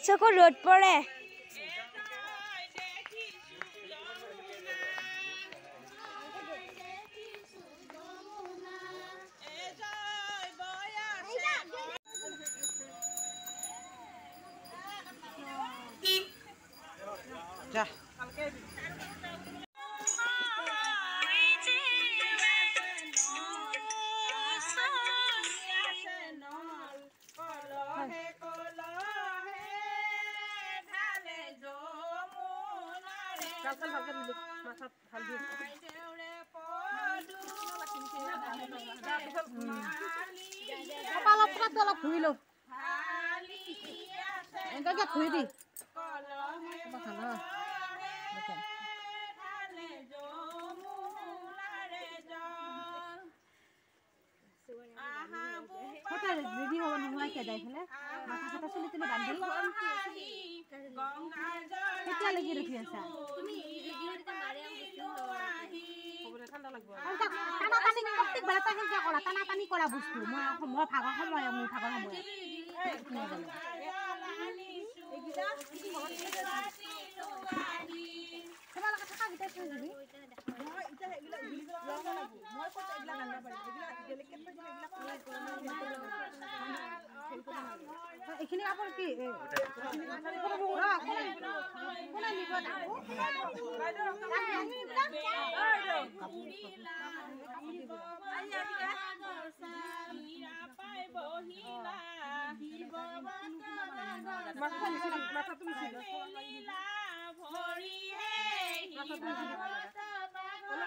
চকু ৰ'দ পৰে যা রেডি হব নহয় কে যাই ফেলে মাথা ফাটা চুলি তুমি বান্ধি কেতিয়া লাগি ৰখি আছা তুমি ৰেডি হৈ মাৰে খবৰে ঠাণ্ডা লাগব টানা টানি প্ৰত্যেক বেলা টানি কৰা টানা টানি কৰা বস্তু মই ভাগৰ সময় মোৰ ভাগৰ সময় তোমালোকে থাকা গিটা থৈ দিবি মই ইটা এগলা লগ লাগব মই কত এগলা গান্ডা পাৰি এগলা বেলেগকে থৈ দিলে এগলা এখিনি আপন কি কোনা নিব দাও মাথা তুমি ভৰি হে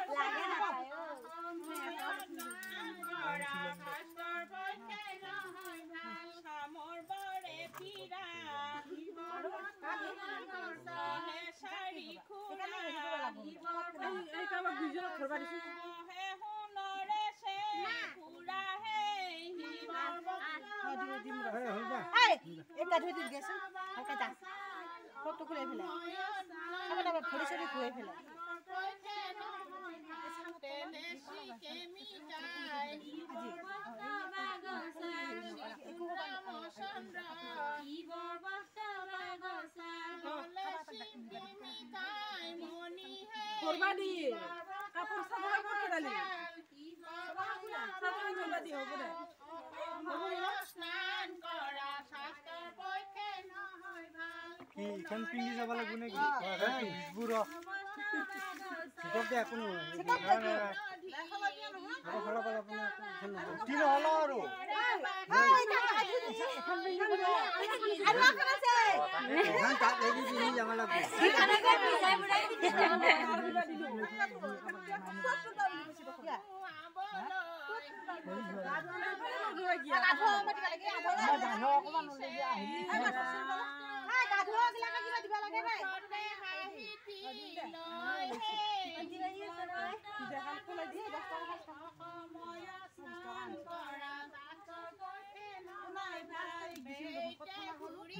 লাগে না সামৰ বৰে ফিৰা শাৰী খুৰা এই কামক দুজন ধৰবা দিছে হে হুনৰে সে পুৰা হে হিমৰ এই এটা ধুই দি গেছ হালকা যা ফটো খুলে ফেলে আবার আবার ভরি সরি খুলে ফেলে তেনে শিকে মিটাই ফরবাদি কাপড় সাদা করতে ডালি সাদা জলা দি হবে না স্নান করা শাস্ত্র পক্ষে নহয় ভাল কি কোন পিন্দি যাব লাগব নাকি বুড় ঠিক আছে কোন হলা বলা আপনি কি হলো আরো আর ওখানে আছে ধান তা দেবি নিয়ে যাব লাগব এখানে কে পিছাই পড়াই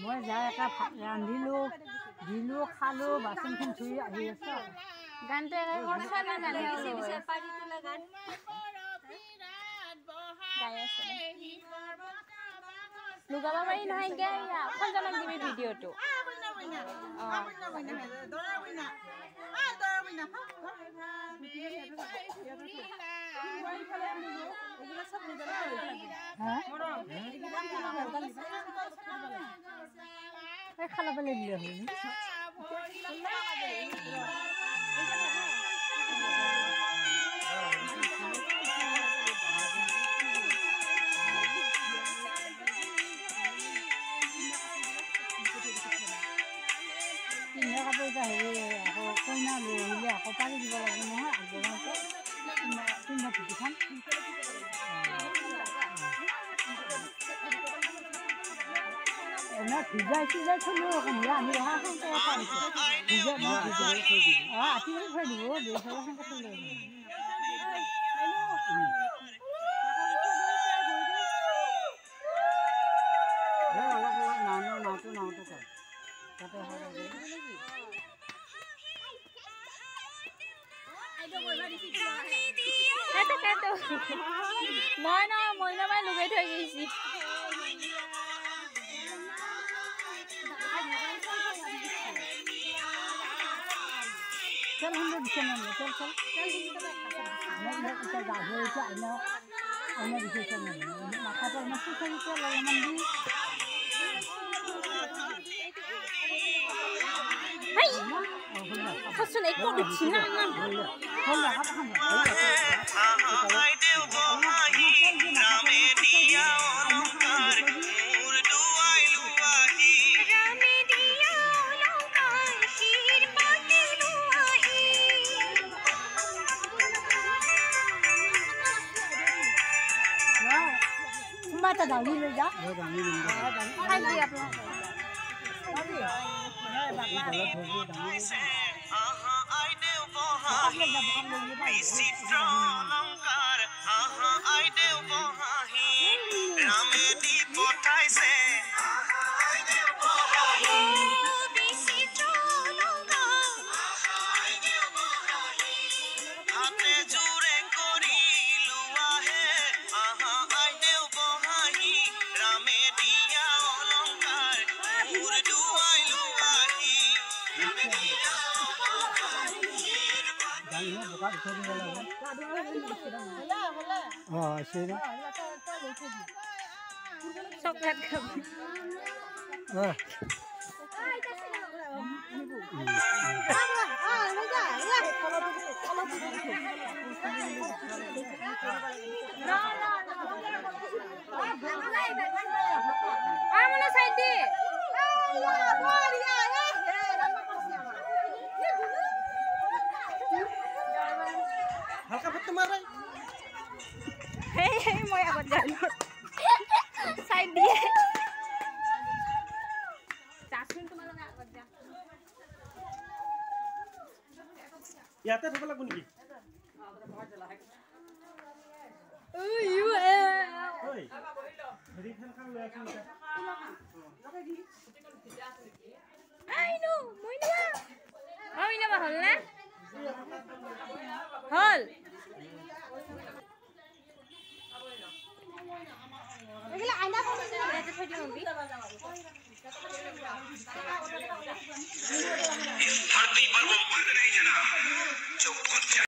মই যাই এটা ৰান্ধিলো দিলো খালো বাচনখন ধুই আহি আছো গানটো কৰছা না না বিছে বিছে পাৰি তোলা গান গাই আছে লুগাবা মাৰি নহয় গায়া খঞ্জনক দিবি ভিডিঅটো খালা পেলাই দিলে হেৰি আকৌ কইনা লৈ আহিলে আকৌ পাৰি দিব লাগিব নহয় আগবঢ়াওঁতে তিনিটা ধুতিখন এনে ভিজাই থলো কোনোবা আমি অহা সোনকালে পাৰিছোঁ ভিজাই মই ভিজাই থৈ দিম আঠি থৈ দিব দুইফালে সোনকালে থৈ দিব অলপ নাওটো কয় তাতে হয় মই লুকাই থৈ গৈছি তেল hundred দিছে না তেল তেল আমরা এটা গাজর এটা আইনা আইনা দিছে না মাথাটা না সুসাইতে লাগে মন্দি হাই হাসুন একটু দিছি না না হল্লা কথা খান আই দেও বহাই রামে দিয়া অলঙ্কার মোর দুয়াই লুয়াহি রামে দিয়া অলঙ্কার শির পাতে লুয়াহি মাথা দাও নিয়ে যা খাই দি আপনি আহা আই দেও বহাই বিচিত্র অলঙ্কার আহা আই দেও বহাই রামে দি পঠাইছে আহা আই দেও বহাই বিচিত্র অলঙ্কার আহা আই দেও বহাই হাতে জুড়ে করি লুয়াহে আহা আই দেও বহাই রামে দিয়া অলঙ্কার মোর দুয়াই লুয়াহি রামে দিয়া জানি না বোকা দিতে দিলে হ্যাঁ সেই না চকলেট খাবি হ্যাঁ আমনা সাইড দে হালকা ফট মার রে হেই হেই মই আগত যাই সাইড দিয়ে চাচুন তোমার আগত যা ইয়াতে থব লাগব নেকি ইউ ওই হেৰি খান লৈ আছো আই নো মই না হল না হল এগুলা আইনা করতে যাতে থই দিও বি धरती पर वो मर्द नहीं जना जो खुद